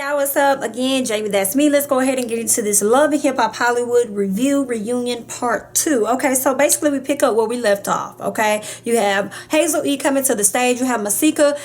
y'all, what's up? Again, Jamie, that's me. Let's go ahead and get into this Love and Hip Hop Hollywood Review Reunion Part 2. Okay, so basically we pick up where we left off, okay? You have Hazel E coming to the stage. You have Masika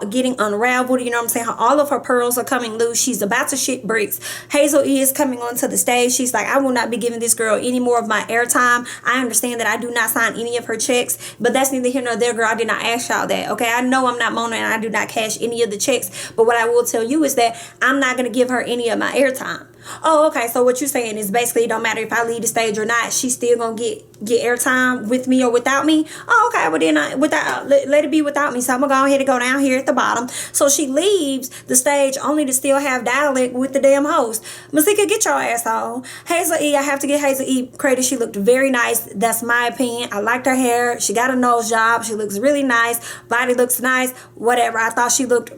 getting unraveled, you know what I'm saying? All of her pearls are coming loose. She's about to shit bricks. Hazel E is coming onto the stage. She's like, I will not be giving this girl any more of my airtime. I understand that I do not sign any of her checks, but that's neither here nor there, girl. I did not ask y'all that, okay? I know I'm not Mona and I do not cash any of the checks, but what I will tell you is that I'm not going to give her any of my airtime. Oh, okay. So what you're saying is basically it don't matter if I leave the stage or not. She's still going to get airtime with me or without me. Oh, okay. Well, then let it be without me. So I'm going to go ahead and go down here at the bottom. So she leaves the stage only to still have dialect with the damn host. Masika, get your ass on. Hazel E, I have to give Hazel E credit. She looked very nice. That's my opinion. I liked her hair. She got a nose job. She looks really nice. Body looks nice. Whatever. I thought she looked,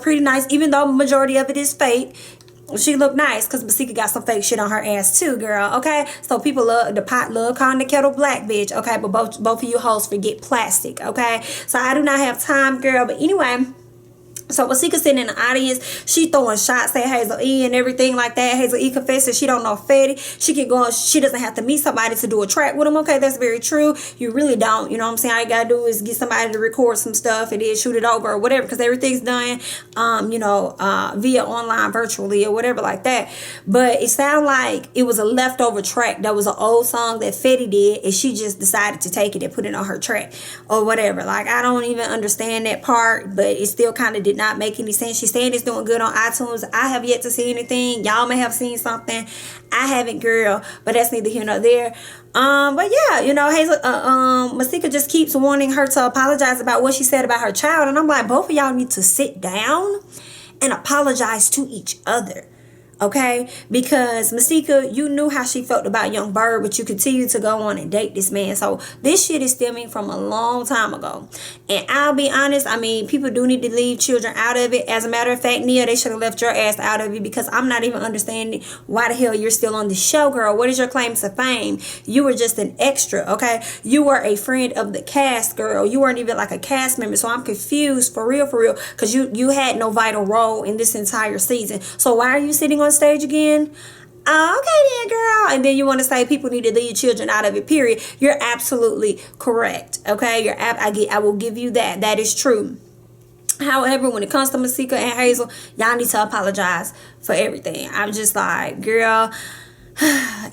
pretty nice, even though majority of it is fake. She looked nice because Masika got some fake shit on her ass too, girl. Okay, so people love the pot, love calling the kettle black, bitch. Okay, but both of you hoes forget plastic. Okay, so I do not have time, girl. But anyway. So Masika sitting in the audience, she throwing shots at Hazel E and everything like that. Hazel E confesses she don't know Fetty. She can go, she doesn't have to meet somebody to do a track with him. Okay, that's very true. You really don't. You know what I'm saying? All you gotta do is get somebody to record some stuff and then shoot it over or whatever, because everything's done via online virtually or whatever like that. But it sounded like it was a leftover track. That was an old song that Fetty did and she just decided to take it and put it on her track or whatever. Like, I don't even understand that part, but it still kind of did not make any sense. She's saying it's doing good on iTunes. I have yet to see anything. Y'all may have seen something. I haven't, girl, but that's neither here nor there. But yeah, Hazel, Masika just keeps wanting her to apologize about what she said about her child, and I'm like, both of y'all need to sit down and apologize to each other. Okay, because Masika, you knew how she felt about Young Bird, but you continue to go on and date this man. So this shit is stemming from a long time ago. And I'll be honest, I mean, people do need to leave children out of it. As a matter of fact, Nia, they should have left your ass out of it, because I'm not even understanding why the hell you're still on the show, girl. What is your claim to fame? You were just an extra, okay? You were a friend of the cast, girl. You weren't even like a cast member. So I'm confused for real, because you had no vital role in this entire season. So why are you sitting on stage again? Okay then, girl. And then you want to say people need to leave children out of it, period. You're absolutely correct. Okay, I will give you that. That is true. However, when it comes to Masika and Hazel, y'all need to apologize for everything. I'm just like, girl.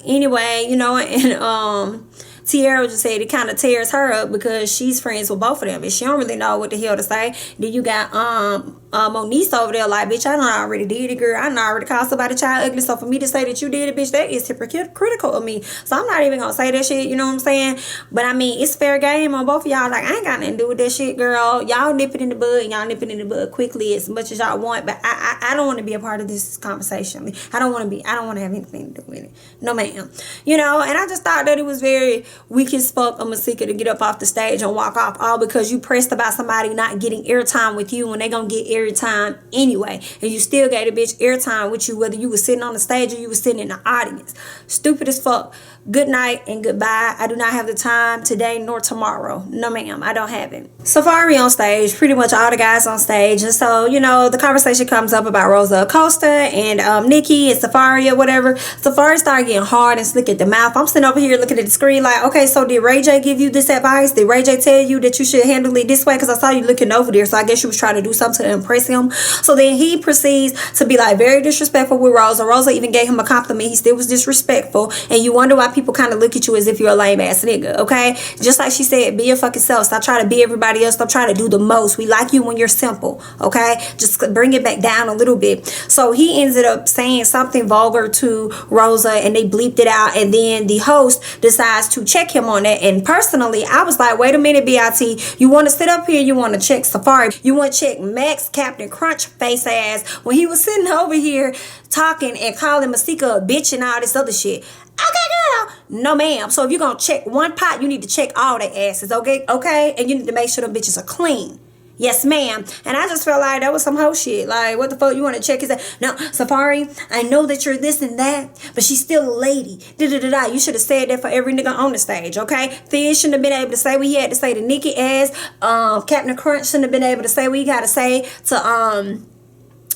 Anyway, and Tierra just said it kind of tears her up because she's friends with both of them and she don't really know what the hell to say. Then you got Moniece over there like, bitch, I done already did it, girl. I done already called somebody child ugly. So for me to say that you did it, bitch, that is hypocritical of me. So I'm not even gonna say that shit, you know what I'm saying? But I mean, it's fair game on both of y'all. Like, I ain't got nothing to do with that shit, girl. Y'all nip it in the bud and y'all nip it in the bud quickly as much as y'all want. But I don't want to be a part of this conversation. I don't want to have anything to do with it. No, ma'am. And I just thought that it was very weak as fuck of Masika to get up off the stage and walk off, all because you pressed about somebody not getting airtime with you when they gonna get airtime anyway, and you still gave a bitch airtime with you whether you was sitting on the stage or you was sitting in the audience. Stupid as fuck. Good night and goodbye. I do not have the time today nor tomorrow. No, ma'am, I don't have it. Safari on stage, pretty much all the guys on stage, and so the conversation comes up about Rosa Acosta and Nikki and Safari or whatever. Safari started getting hard and slick at the mouth. I'm sitting over here looking at the screen like, okay, so did Ray J give you this advice? Did Ray J tell you that you should handle it this way? Because I saw you looking over there, so I guess you was trying to do something to impress him. So then he proceeds to be like very disrespectful with Rosa. Rosa even gave him a compliment. He still was disrespectful, and you wonder why people kind of look at you as if you're a lame ass nigga, okay? Just like she said, be your fucking self. Stop trying to be everybody else. Stop trying to do the most. We like you when you're simple, okay? Just bring it back down a little bit. So he ended up saying something vulgar to Rosa, and they bleeped it out, and then the host decides to check him on that. And personally, I was like, wait a minute, BIT, you want to sit up here, you want to check Safari, you want to check Max Captain Crunch face ass when he was sitting over here talking and calling Masika a bitch and all this other shit. Okay, girl. No, ma'am. So if you're going to check one pot, you need to check all their asses, okay? Okay? And you need to make sure them bitches are clean. Yes, ma'am. And I just felt like that was some hoe shit. Like, what the fuck you want to check his ass? No, Safari, I know that you're this and that, but she's still a lady. Da-da-da-da. You should have said that for every nigga on the stage, okay? Fizz shouldn't have been able to say what he had to say to Nikki ass. Captain Crunch shouldn't have been able to say what he got to say to,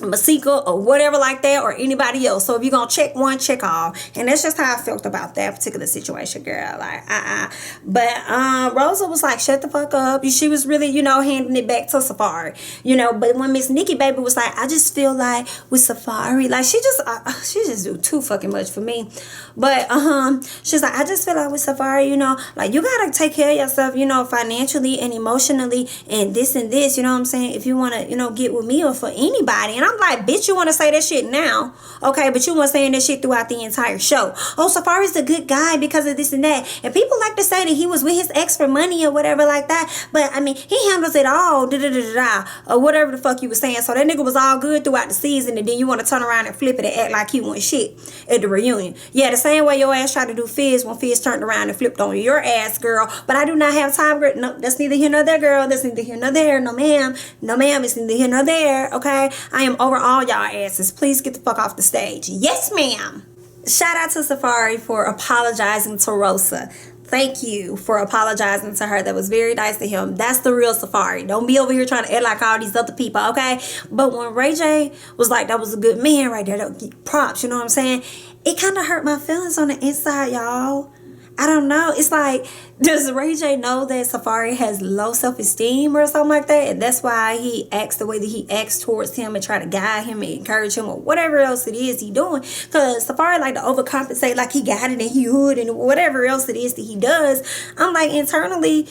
Masika or whatever like that, or anybody else. So if you're gonna check one, check all. And that's just how I felt about that particular situation, girl. Like, But Rosa was like, shut the fuck up. She was really, handing it back to Safari. But when Miss Nikki baby was like, I just feel like with Safari, like she just do too fucking much for me. But she's like, I just feel like with Safari, like you gotta take care of yourself, financially and emotionally and this, you know what I'm saying? If you wanna, get with me or for anybody. And I'm like, bitch, you want to say that shit now, okay? But you weren't saying that shit throughout the entire show. Oh, Safari's a good guy because of this and that. And people like to say that he was with his ex for money or whatever like that. But, I mean, he handles it all, or whatever the fuck you was saying. So that nigga was all good throughout the season, and then you want to turn around and flip it and act like he wasn't shit at the reunion. Yeah, the same way your ass tried to do Fizz when Fizz turned around and flipped on your ass, girl. But I do not have time, girl. No, that's neither here nor there, girl. That's neither here nor there. No, ma'am. No, ma'am. It's neither here nor there, okay? I am over all y'all asses. Please get the fuck off the stage. Yes, ma'am. Shout out to Safari for apologizing to Rosa. Thank you for apologizing to her. That was very nice to him. That's the real Safari. Don't be over here trying to act like all these other people, okay? But when Ray J was like, that was a good man right there, that get props, you know what I'm saying? It kind of hurt my feelings on the inside, y'all. I don't know. It's like, does Ray J know that Safari has low self-esteem or something like that? And that's why he acts the way that he acts towards him and try to guide him and encourage him or whatever else it is he doing. Because Safari like to overcompensate like he got it and he hood and whatever else it is that he does. I'm like, internally,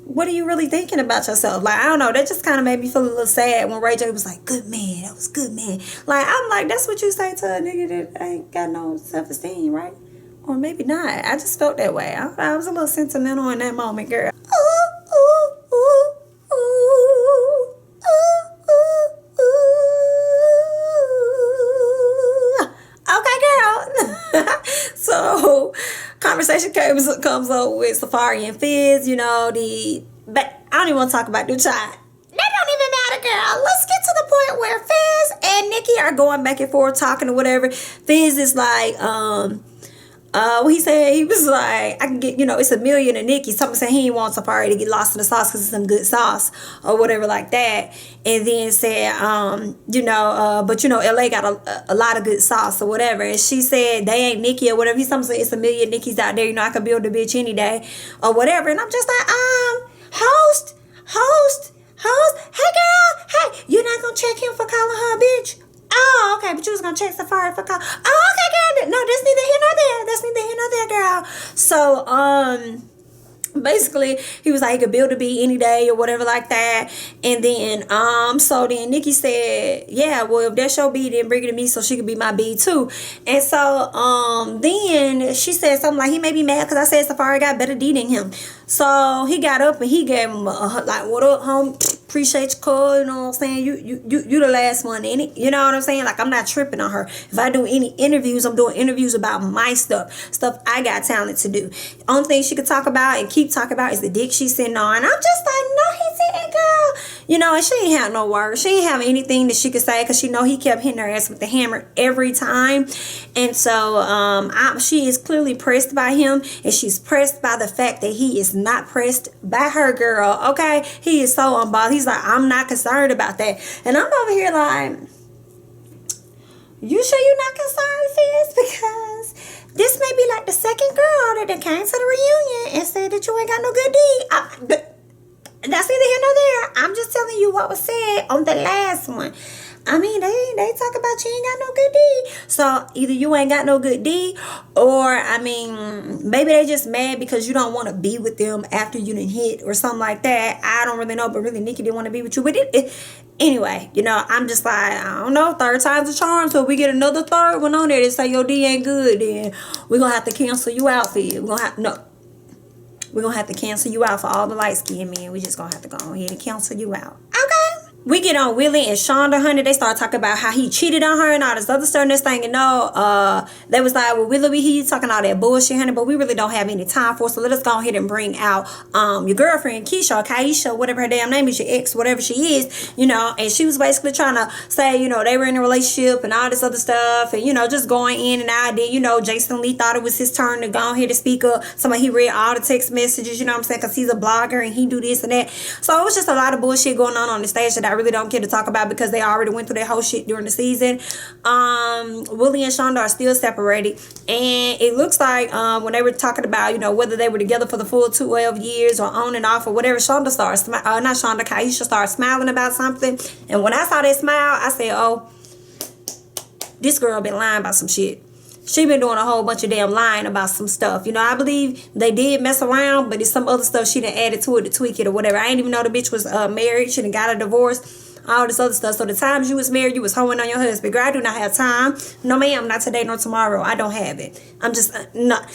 what are you really thinking about yourself? Like, I don't know. That just kind of made me feel a little sad when Ray J was like, good man. That was good, man. Like, I'm like, that's what you say to a nigga that ain't got no self-esteem, right? Or maybe not. I just felt that way. I was a little sentimental in that moment, girl. Ooh, ooh, ooh, ooh, ooh, ooh. Okay, girl. So, conversation comes up with Safari and Fizz, but I don't even want to talk about the child. That don't even matter, girl. Let's get to the point where Fizz and Nikki are going back and forth talking or whatever. Fizz is like, he said, he was like, I can get, it's $1 million to Nikki. Something saying he didn't want Safari to get lost in the sauce because it's some good sauce or whatever like that. And then said, but LA got a lot of good sauce or whatever. And she said, they ain't Nikki or whatever. He's something saying it's $1 million Nikki's out there. I could build a bitch any day or whatever. And I'm just like, host. Hey, girl. Hey, you're not going to check him for calling her a bitch? Oh, okay, but you was gonna check Safari for call. Oh, okay, girl. No, that's neither here nor there. That's neither here nor there, girl. So, basically, he was like, he could build a beat any day or whatever like that. And then, so then Nikki said, yeah, well, if that's your beat, then bring it to me so she could be my beat too. And so, then she said something like, he may be mad because I said Safari got better D than him. So he got up and he gave him like, what up, home? Appreciate your call, you know what I'm saying? You the last one in it. You know what I'm saying? Like, I'm not tripping on her. If I do any interviews, I'm doing interviews about my stuff I got talent to do. Only thing she could talk about and keep talking about is the dick she's sitting on. And I'm just like, no, he didn't, girl. And she ain't have no words. She ain't have anything that she could say because she know he kept hitting her ass with the hammer every time. And so she is clearly pressed by him, and she's pressed by the fact that he is not pressed by her, girl. Okay? He is so unbothered. He's like, I'm not concerned about that. And I'm over here like, you sure you're not concerned, Fizz? Because this may be like the second girl that came to the reunion and said that you ain't got no good D. That's neither here nor there. I'm just telling you what was said on the last one. I mean, they talk about you ain't got no good D. So either you ain't got no good D, or I mean, maybe they just mad because you don't want to be with them after you done hit or something like that. I don't really know, but really Nikki didn't want to be with you. But anyway, I'm just like, I don't know, third time's a charm. So if we get another third one on there that say your D ain't good, then we're gonna have to cancel you out for you. We're gonna have to cancel you out for all the light skinned men. We just gonna have to go ahead and cancel you out. Okay. We get on Willie and Shonda, honey. They start talking about how he cheated on her and all this other stuff and this thing. And they was like, well, Willie, he's talking all that bullshit, honey, but we really don't have any time for it. So let us go ahead and bring out your girlfriend, Keisha, or Kaisha, whatever her damn name is, your ex, whatever she is, and she was basically trying to say, they were in a relationship and all this other stuff and, just going in and out. Then, Jason Lee thought it was his turn to go ahead and speak up. Somebody, he read all the text messages, you know what I'm saying, because he's a blogger and he do this and that. So it was just a lot of bullshit going on the stage that I really don't care to talk about because they already went through their whole shit during the season. Willie and Shonda are still separated, and it looks like when they were talking about, you know, whether they were together for the full 12 years or on and off or whatever, Shonda started Kaisha started smiling about something, and when I saw that smile, I said, oh, this girl been lying about some shit. She been doing a whole bunch of damn lying about some stuff. You know, I believe they did mess around, but it's some other stuff she done added to it to tweak it or whatever. I ain't even know the bitch was married. She done got a divorce, all this other stuff. So the times you was married, you was hoeing on your husband. Girl, I do not have time. No, ma'am, not today nor tomorrow. I don't have it. I'm just not.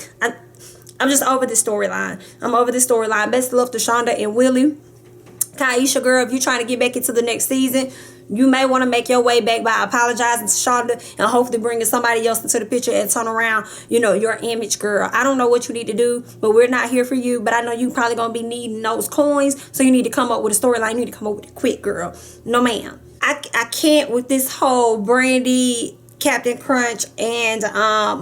I'm just over this storyline. I'm over this storyline. Best of love to Shonda and Willie. Kaisha, girl, if you trying to get back into the next season, you may want to make your way back by apologizing to Shonda and hopefully bringing somebody else into the picture and turn around, you know, your image, girl. I don't know what you need to do, but we're not here for you. But I know you probably going to be needing those coins, so you need to come up with a storyline. You need to come up with it quick, girl. No, ma'am. I can't with this whole Brandy, Captain Crunch, and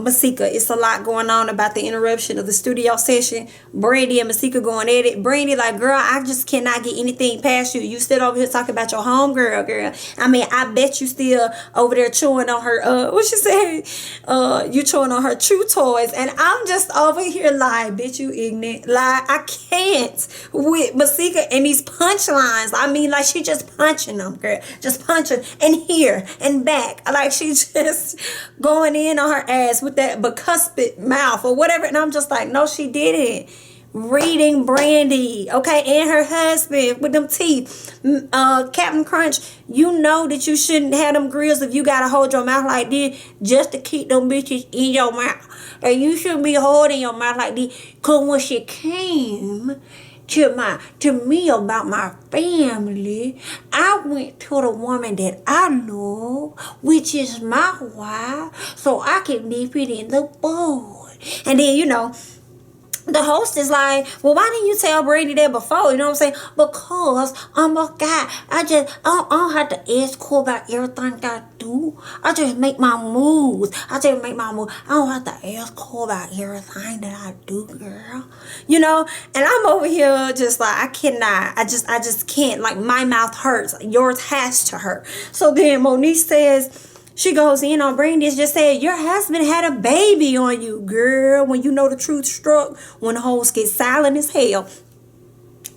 Masika. It's a lot going on about the interruption of the studio session. Brandy and Masika going at it. Brandy like, girl, I just cannot get anything past you. You still over here talking about your homegirl, girl. I mean, I bet you still over there chewing on her, what she say? You chewing on her chew toys. And I'm just over here like, bitch, you ignorant. Like, I can't with Masika and these punchlines. I mean, like, she just punching them, girl. Just punching and here and back. Like, she just going in on her ass with that bicuspid mouth or whatever, and I'm just like, no, she didn't. Reading Brandy, okay, and her husband with them teeth. Captain Crunch, you know that you shouldn't have them grills if you gotta hold your mouth like this just to keep them bitches in your mouth. And you shouldn't be holding your mouth like this, cause when she came to me about my family, I went to the woman that I know, which is my wife, so I can nip it in the bud. And then, you know, the host is like, well, why didn't you tell Brandy that before? You know what I'm saying? Because I'm a guy. I don't have to ask Cole about everything I do. I just make my moves. I don't have to ask Cole about everything that I do, girl. You know? And I'm over here just like, I cannot. I just can't. Like, my mouth hurts. Yours has to hurt. So then Monique says, she goes in on Brandy, just said, your husband had a baby on you, girl. When you know the truth struck, when the hoes get silent as hell.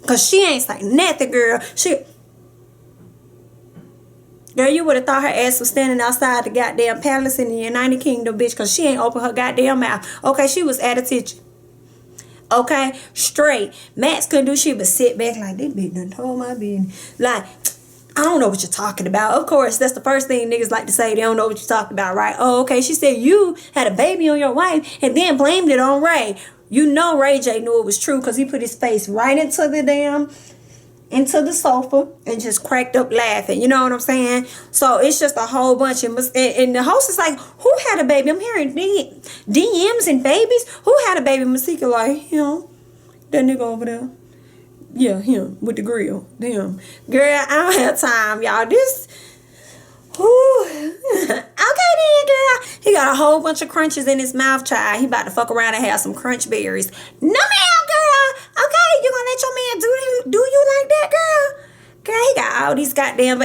Because she ain't saying nothing, girl. Girl, you would have thought her ass was standing outside the goddamn palace in the United Kingdom, bitch, because she ain't opened her goddamn mouth. Okay, she was at attention. Okay, straight. Max couldn't do shit but sit back like, this bitch done told my business. Like, I don't know what you're talking about. Of course, that's the first thing niggas like to say. They don't know what you're talking about, right? Oh, okay. She said you had a baby on your wife and then blamed it on Ray. You know Ray J knew it was true because he put his face right into the sofa and just cracked up laughing. You know what I'm saying? So it's just a whole bunch. And the host is like, who had a baby? I'm hearing DMs and babies. Who had a baby? Masika like, you know, that nigga over there. Yeah, him with the grill. Damn. Girl, I don't have time, y'all. This. Whew. Okay then, girl. He got a whole bunch of crunches in his mouth, child. He about to fuck around and have some crunch berries. No, ma'am, girl. Okay, you gonna let your man do you like that, girl? Girl, he got all these goddamn...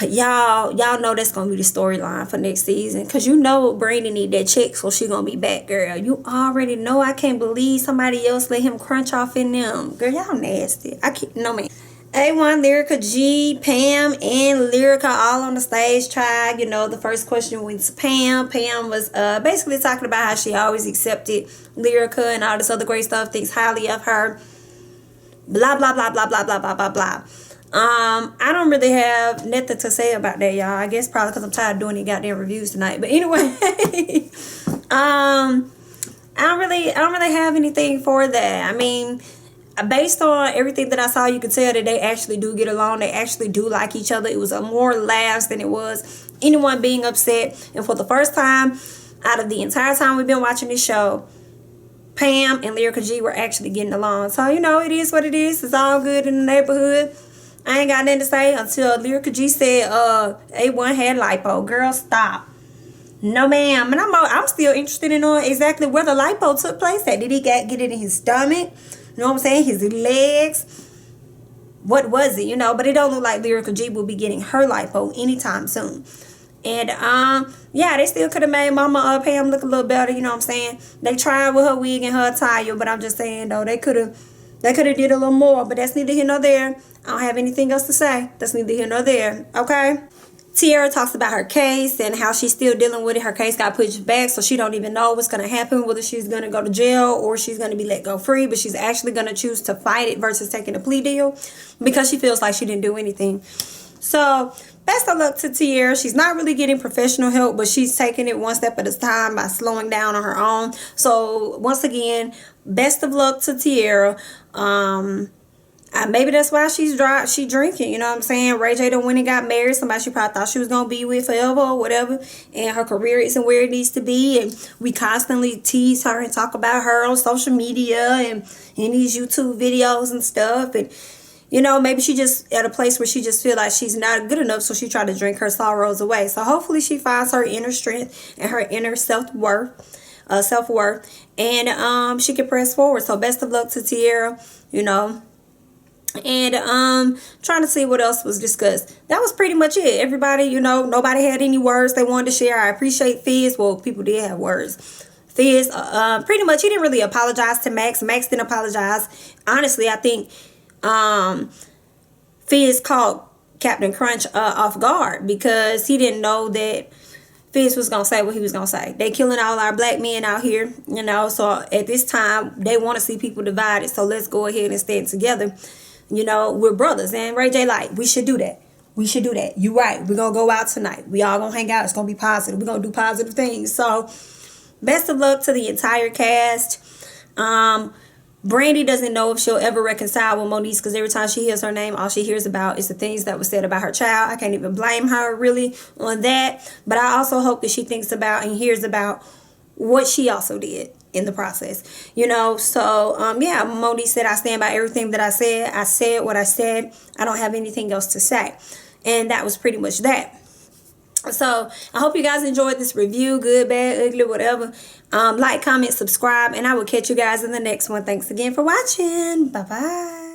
But y'all know that's gonna be the storyline for next season, because you know Brandy need that check, so she gonna be back, girl. You already know. I can't believe somebody else let him crunch off in them, girl. Y'all nasty. I can't. No, man. A1, Lyrica G, Pam, and Lyrica all on the stage tried. You know, the first question went to Pam. Pam was basically talking about how she always accepted Lyrica and all this other great stuff, thinks highly of her, blah blah blah blah blah blah blah blah blah. I don't really have nothing to say about that, y'all. I guess probably because I'm tired of doing these goddamn reviews tonight. But anyway, I don't really have anything for that. I mean, based on everything that I saw, you could tell that they actually do get along. They actually do like each other. It was more laughs than it was anyone being upset. And for the first time out of the entire time we've been watching this show, Pam and Lyrica G were actually getting along. So, you know, it is what it is. It's all good in the neighborhood. I ain't got nothing to say until Lyrica G said A1 had lipo. Girl, stop. No, ma'am. And I'm still interested in knowing exactly where the lipo took place at. Did he get it in his stomach? You know what I'm saying? His legs? what was it, you know? But it don't look like Lyrical G will be getting her lipo anytime soon. And yeah, they still could have made Mama Pam look a little better, you know what I'm saying? They tried with her wig and her attire, but I'm just saying though, they could have did a little more, but that's neither here nor there. I don't have anything else to say. That's neither here nor there, okay? Tiara talks about her case and how she's still dealing with it. Her case got pushed back, so she don't even know what's going to happen, whether she's going to go to jail or she's going to be let go free, but she's actually going to choose to fight it versus taking a plea deal because she feels like she didn't do anything. So best of luck to Tiara. She's not really getting professional help, but she's taking it one step at a time by slowing down on her own. So once again, best of luck to Tiara. Maybe that's why she drinking, you know what I'm saying? Ray J done went and got married, somebody she probably thought she was going to be with forever or whatever, and her career isn't where it needs to be, and we constantly tease her and talk about her on social media and in these YouTube videos and stuff, and you know, maybe she just at a place where she just feel like she's not good enough, so she tried to drink her sorrows away. So hopefully she finds her inner strength and her inner self-worth, and she can press forward. So best of luck to Tiara, you know. And trying to see what else was discussed. That was pretty much it. Everybody, you know, nobody had any words they wanted to share. I appreciate Fizz. Well, people did have words. Fizz, pretty much, he didn't really apologize to Max. Max didn't apologize. Honestly, I think Fizz caught Captain Crunch off guard because he didn't know that Fizz was going to say what he was going to say. They killing all our black men out here, you know, so at this time, they want to see people divided, so let's go ahead and stand together. You know, we're brothers. And Ray J like, we should do that. We should do that. You right. We're going to go out tonight. We all going to hang out. It's going to be positive. We're going to do positive things. So, best of luck to the entire cast. Brandy doesn't know if she'll ever reconcile with Moniece because every time she hears her name, all she hears about is the things that were said about her child. I can't even blame her really on that. But I also hope that she thinks about and hears about what she also did in the process, you know. So yeah, Moniece said, I stand by everything that I said what I said. I don't have anything else to say. And that was pretty much that. So I hope you guys enjoyed this review, good, bad, ugly, whatever. Like, comment, subscribe, and I will catch you guys in the next one. Thanks again for watching. Bye bye.